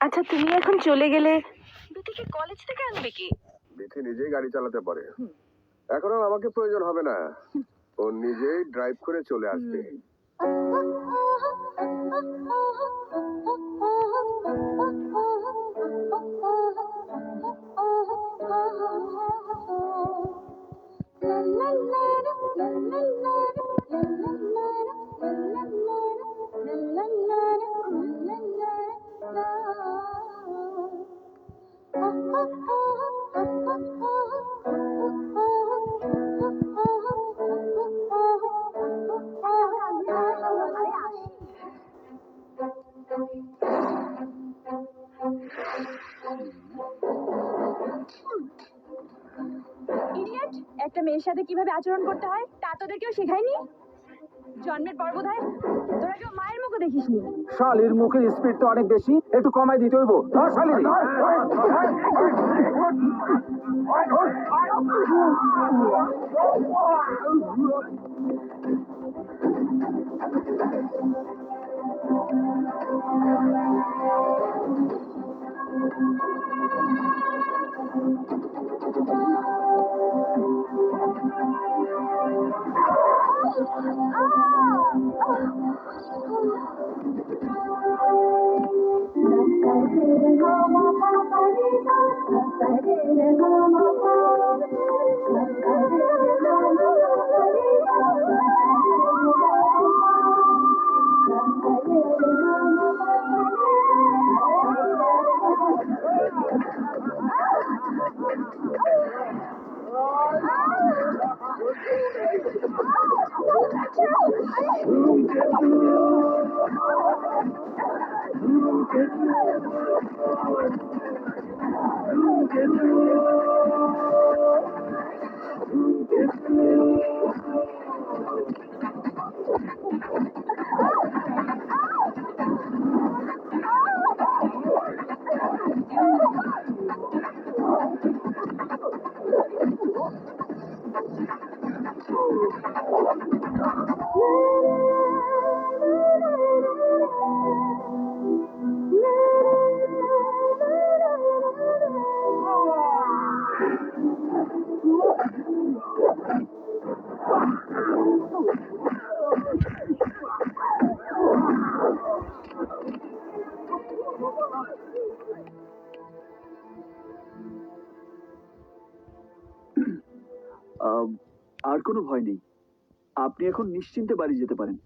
আচ্ছা, তুমি এখন চলে গেলে বিথিকে কলেজ থেকে আনবে কি? বিথি নিজেই গাড়ি চালাতে পারে, এখন আর আমাকে প্রয়োজন হবে না, ও নিজেই ড্রাইভ করে চলে আসবে। একটা মেয়ের সাথে কিভাবে আচরণ করতে হয় তা তোদের কেউ শেখায়নি? জন্মের পর বোধহয় তোরা কেউ মায়ের মুখও দেখিসনি। শালির মুখের স্পিড তো অনেক বেশি, একটু কমাই দিতে হইব। ধর শালি। ভয় নেই, আপনি এখন নিশ্চিন্তে বাড়ি যেতে পারেন।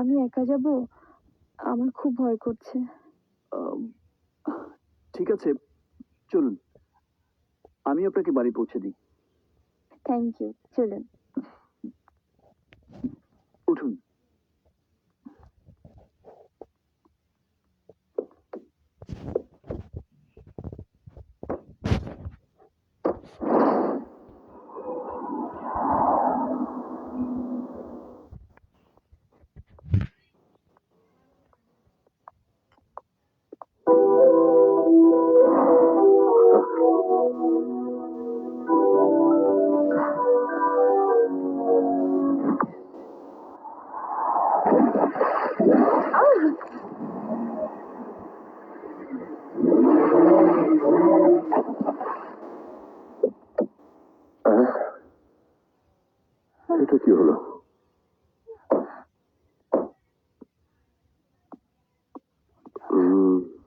আমি একা যাব, আমার খুব ভয় করছে। আম, ঠিক আছে, চলুন, আমি আপনাকে বাড়ি পৌঁছে দিই। থ্যাংক ইউ, চলুন। উঠুন। এটা কি হলো?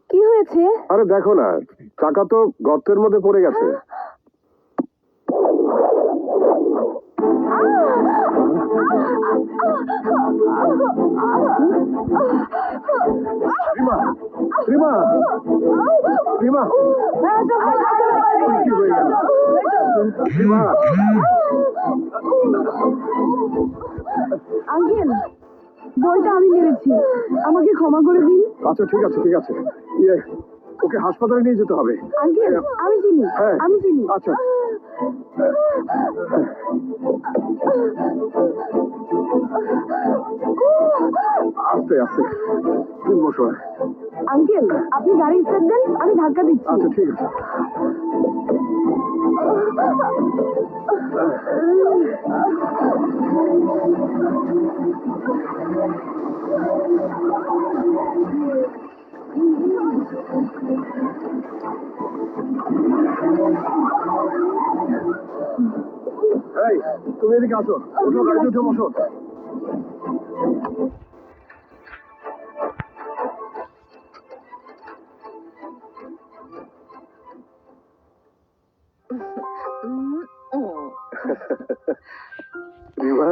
কি হয়েছে? আরে দেখো না, চাকা তো গর্তের মধ্যে পড়ে গেছে। রিমা, রিমা, রিমা, কি হয়ে গেল? রিমা, আঙ্কেল, বলটা আমি মেরেছি, আমাকে ক্ষমা করে দিন। আচ্ছা ঠিক আছে ঠিক আছে, ওকে হাসপাতালে নিয়ে যেতে হবে। আঙ্কেল, আমি চিনি, হ্যাঁ। আমি চিনি। আচ্ছা আস্তে আস্তে, তুমি বসো। আঙ্কেল, আপনি গাড়ি স্টার্ট দেন, আমি ধাক্কা দিচ্ছি। আচ্ছা ঠিক আছে। এই, তুমি এদিকে আসো, ওঠো, গাড়িতে উঠে বসো। রিমা,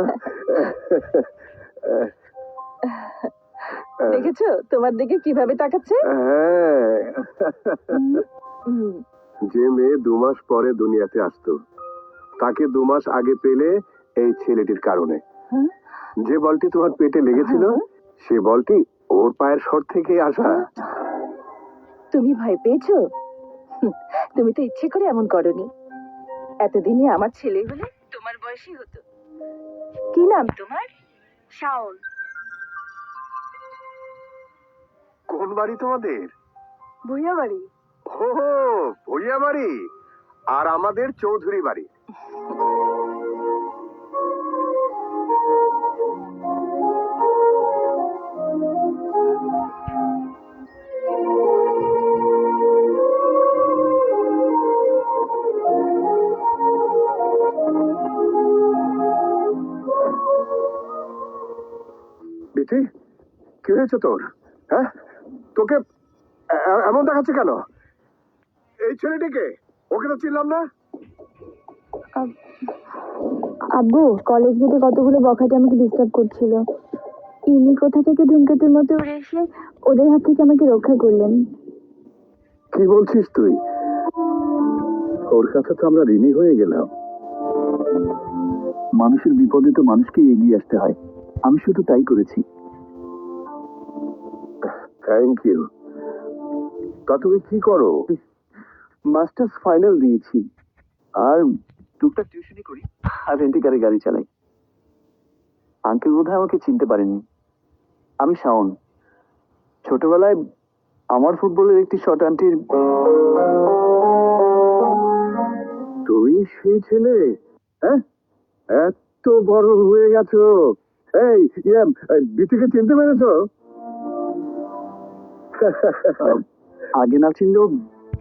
দেখেছো তোমার দিকে কিভাবে তাকাচ্ছে? হ্যাঁ, যে মেয়ে 2 মাস পরে দুনিয়াতে আসতো, তাকে 2 মাস আগে পেলে এই ছেলেটির কারণে। যে বলটি তোমার পেটে লেগেছিল, সে বলটি ওর পায়ের সর থেকে আসা। তুমি ভয় পেয়েছো? তুমি তো ইচ্ছে করে এমন করনি। এতদিনে আমার ছেলে হলে তোমার বয়সী হতো। কি নাম তোমার? শাওন। কোন বাড়ি তোমাদের? ভুইয়া বাড়ি। ও, ভুইয়া বাড়ি। আর আমাদের চৌধুরী বাড়ি। বিথি, কি হয়েছে তোর? হ্যাঁ, তোকে এমন দেখাচ্ছে কেন? এই ছেলেটিকে, ওকে তো চিনলাম না। আব্বু, কলেজ গেটে কতগুলো বখাটে আমাকে ডিস্টার্ব করছিল। ইনি কোথা থেকে ধূমকেতুর মতো উড়ে এসে ওদের হাত থেকে আমাকে রক্ষা করলেন। কি বলছিস তুই? ওর কাছে তো আমরা ঋণী হয়ে গেলাম। মানুষের বিপদে তো মানুষকে এগিয়ে আসতে হয়, আমি শুধু তাই করেছি। Thank you. তা তুমি কি করো? মাস্টার্স ফাইনাল দিয়েছি, আর টুকটাক টিউশনি করি, আর রেন্টিকারে গাড়ি চালাই। আঙ্কেল বোধহয় আমাকে চিনতে পারেননি। আমি শাওন। ছোটবেলায় আমার ফুটবলের একটি শর্ট আন্টির। তুমি সেই ছেলে? হ্যাঁ, এত বড় হয়ে গেছো। এই বিথিকে চিনতে পেরেছো? আগে না চিনলেও